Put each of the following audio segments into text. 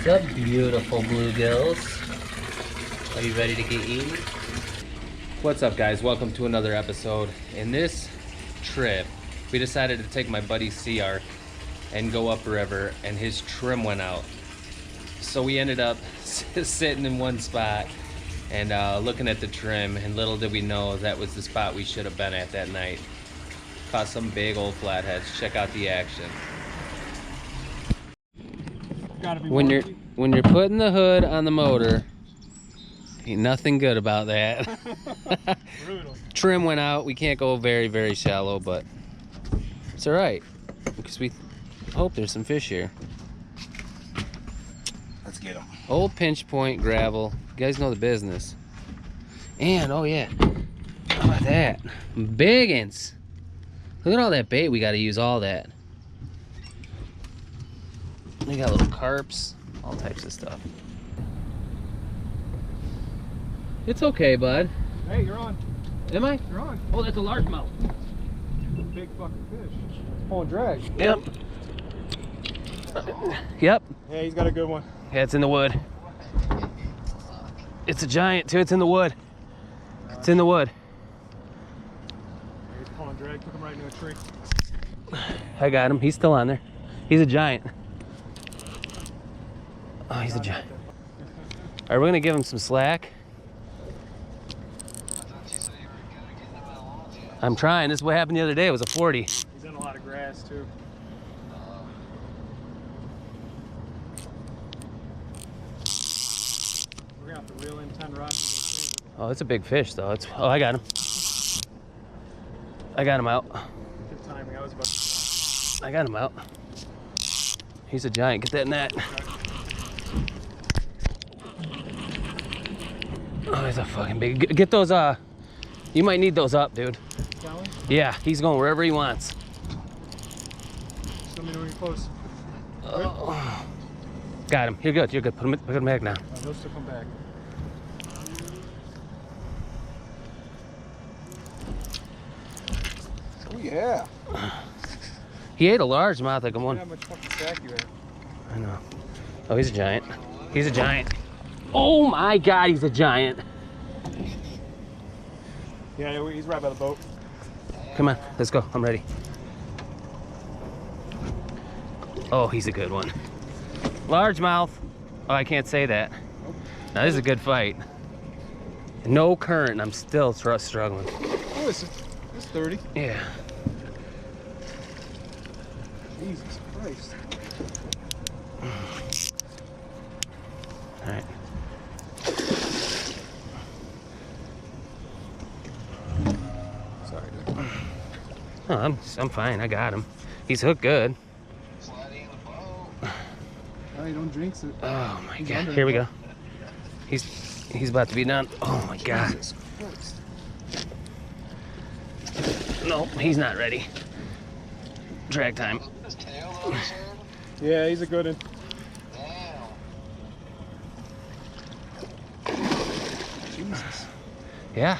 What's up, beautiful bluegills? Are you ready to get eaten? What's up, guys? Welcome to another episode. In this trip, we decided to take my buddy Sea Arc and go upriver, and his trim went out. So we ended up sitting in one spot and looking at the trim, and little did we know that was the spot we should have been at that night. Caught some big old flatheads. Check out the action. When you're putting the hood on the motor, ain't nothing good about that. Brutal. Trim went out. We can't go very shallow, but it's all right because we hope there's some fish here. Let's get them. Old pinch point gravel. You guys know the business. And oh yeah, how about that? Biggins. Look at all that bait. We got to use all that. We got little carps, all types of stuff. It's okay, bud. Hey, you're on. Am I? You're on. Oh, that's a largemouth. Big fucking fish. Pulling drag. Yep. Yep. Yeah, he's got a good one. Yeah, it's in the wood. It's a giant too. It's in the wood. It's in the wood. He's pulling drag. Took him right into a tree. I got him. He's still on there. He's a giant. Oh, he's a giant. All right, we're gonna give him some slack. I'm trying. This is what happened the other day. It was a 40. He's in a lot of grass too. We're gonna have to reel in 10 rods. Oh, it's a big fish though. It's. Oh, I got him. I got him out. Good timing. I was about to... I got him out. He's a giant. Get that net. Oh, he's a fucking big. Get those. You might need those up, dude. Yeah, he's going wherever he wants. Just let me know when you're close. Oh. Got him. You're good. You're good. Put him back now. He'll still come back. Oh yeah. He ate a largemouth like a one. How much fucking sack you have? I know. Oh, he's a giant. He's a giant. Oh my God, he's a giant. Yeah, he's right by the boat. Come on, let's go. I'm ready. Oh, he's a good one. Largemouth. Oh, I can't say that. Nope. Now, this is a good fight. No current, and I'm still struggling. Oh, it's 30. Yeah. Jesus Christ. All right. Sorry, dude. Oh, I'm fine. I got him. He's hooked good. Oh, you don't jinx it. Oh my God. Here we go. He's about to be done. Oh my God. Jesus Christ. No, he's not ready. Drag time. Yeah, he's a good one. Jesus. Yeah.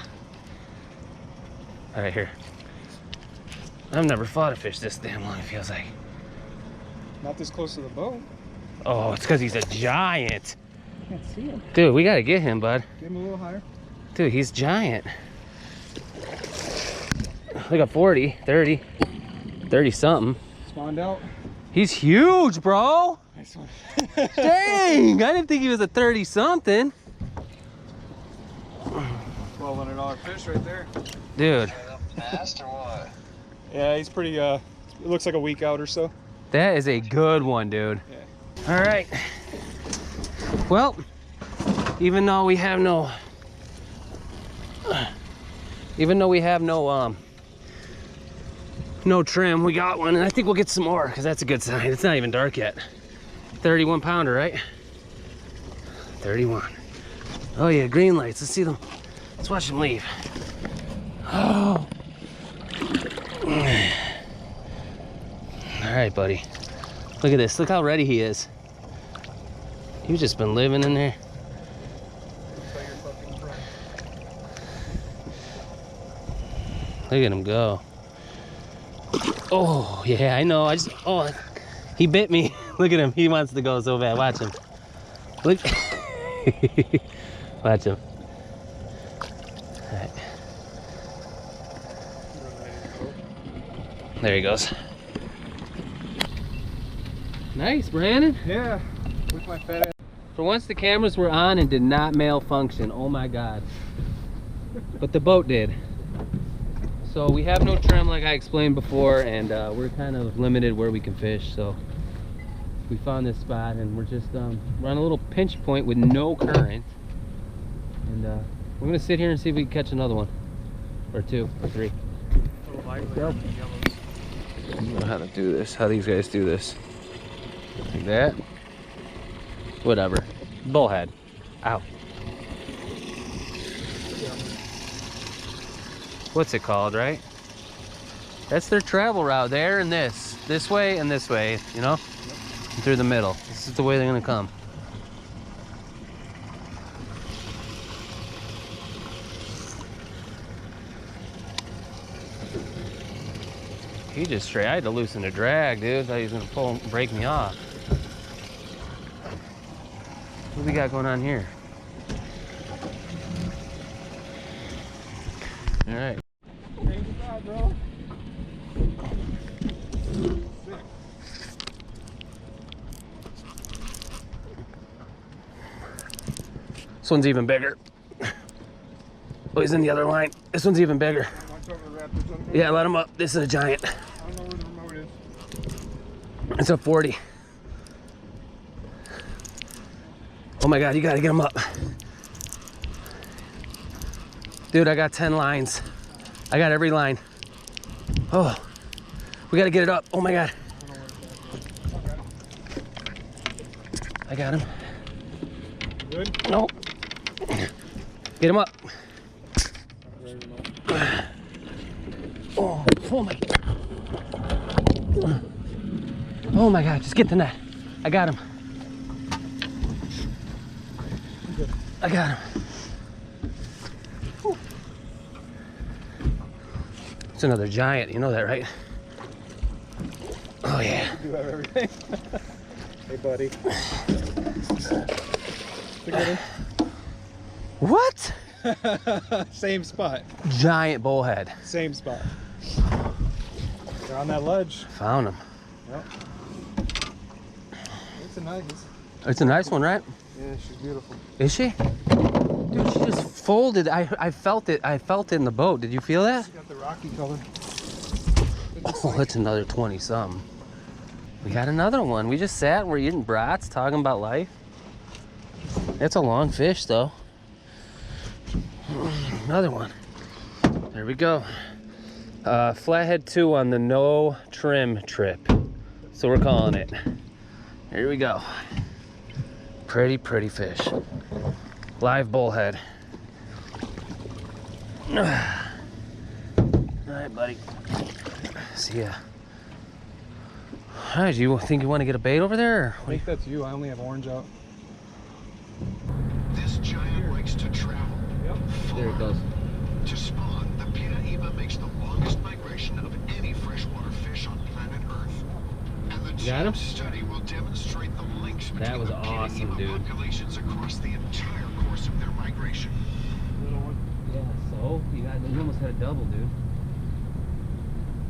All right, here. I've never fought a fish this damn long, it feels like. Not this close to the boat. Oh, it's because he's a giant. I can't see him. Dude, we got to get him, bud. Get him a little higher. Dude, he's giant. Like a 40, 30, 30 something. Spawned out. He's huge, bro. Nice one. Dang, I didn't think he was a 30 something. $1,200 fish right there. Dude. Fast or what? Yeah, he's pretty, it looks like a week out or so. That is a good one, dude. Yeah. All right. Well, even though we have no no trim, we got one, and I think we'll get some more because that's a good sign. It's not even dark yet. 31 pounder, right? 31. Oh yeah, green lights. Let's see them. Let's watch them leave. Oh. All right, buddy. Look at this. Look how ready he is. You've just been living in there. Look at him go. Oh, yeah, I know. Oh, he bit me. Look at him. He wants to go so bad. Watch him. Look. Watch him. All right. There he goes. Nice, Brandon. Yeah, with my fat ass. For once the cameras were on and did not malfunction. Oh my God. But the boat did. So we have no trim like I explained before, and we're kind of limited where we can fish. So we found this spot and we're just we're on a little pinch point with no current. And we're gonna sit here and see if we can catch another one. Or two, or three. Go. I don't know how to do this, how these guys do this. Like that. Whatever. Bullhead. Ow. What's it called, right? That's their travel route, there and this way and this way, you know? And through the middle. This is the way they're gonna come. He just straight, I had to loosen the drag, dude. I thought he was gonna pull and break me off. What do we got going on here? All right. Bro. This one's even bigger. Oh, he's in the other line. This one's even bigger. Yeah, let him up. This is a giant. I don't know where the remote is. It's a 40. Oh my God, you gotta get him up. Dude, I got 10 lines. I got every line. Oh, we gotta get it up. Oh my God. I got him. Good? No. Get him up. Oh, oh my. Oh my God, just get the net. I got him. I got him. It's another giant, you know that, right? Oh yeah. You have everything. Hey, buddy. What? Same spot. Giant bullhead. Same spot. They're on that ledge. Found him. Yep. It's a nice. It's a nice one, right? Yeah, she's beautiful. Is she? Dude, she just folded. I felt it. I felt it in the boat. Did you feel that? She got the rocky color. Oh, that's another 20-something. We got another one. We just sat and we're eating brats, talking about life. That's a long fish, though. Another one. There we go. Flathead 2 on the no trim trip. So we're calling it. Here we go. Pretty, pretty fish. Live bullhead. All right, buddy. See ya. All right, do you think you want to get a bait over there? I think that's you. I only have orange out. This giant likes to travel. Yep. There it goes. To spawn, the Pina makes the longest migration of any freshwater fish on planet Earth. And the Got him? study will demonstrate the links between That was the awesome, Pina dude. populations across the entire course of their migration. Little one. Yeah, so you almost had a double, dude.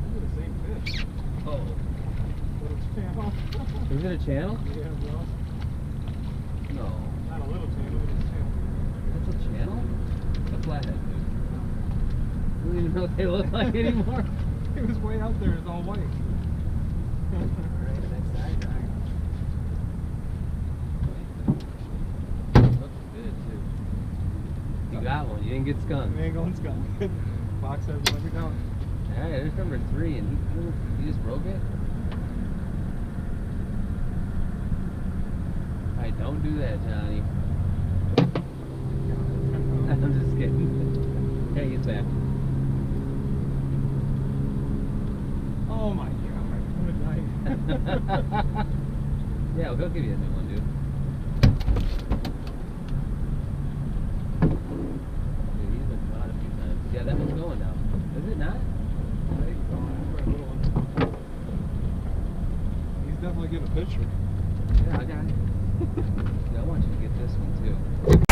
These are the same fish. Oh. Little channel. Is it a channel? Yeah, bro. No. Not a little channel, but it's a channel. That's a channel? It's a flathead, dude. I don't even know what they look like anymore. It was way out there. It's all white. Alright, next side drag. Looks good, too. You got one. You didn't get skunked. We ain't going skunk. Fox has let me down. Alright, there's number 3, and he just broke it? Alright, don't do that, Johnny. I'm just kidding. Hey, it's back. Oh my God. I'm gonna die. Yeah, well, he'll give you a new one, dude. Dude, he's been caught a few times. Yeah, that one's going now. Is it not? He's definitely getting a picture. Yeah, I got it. I want you to get this one too.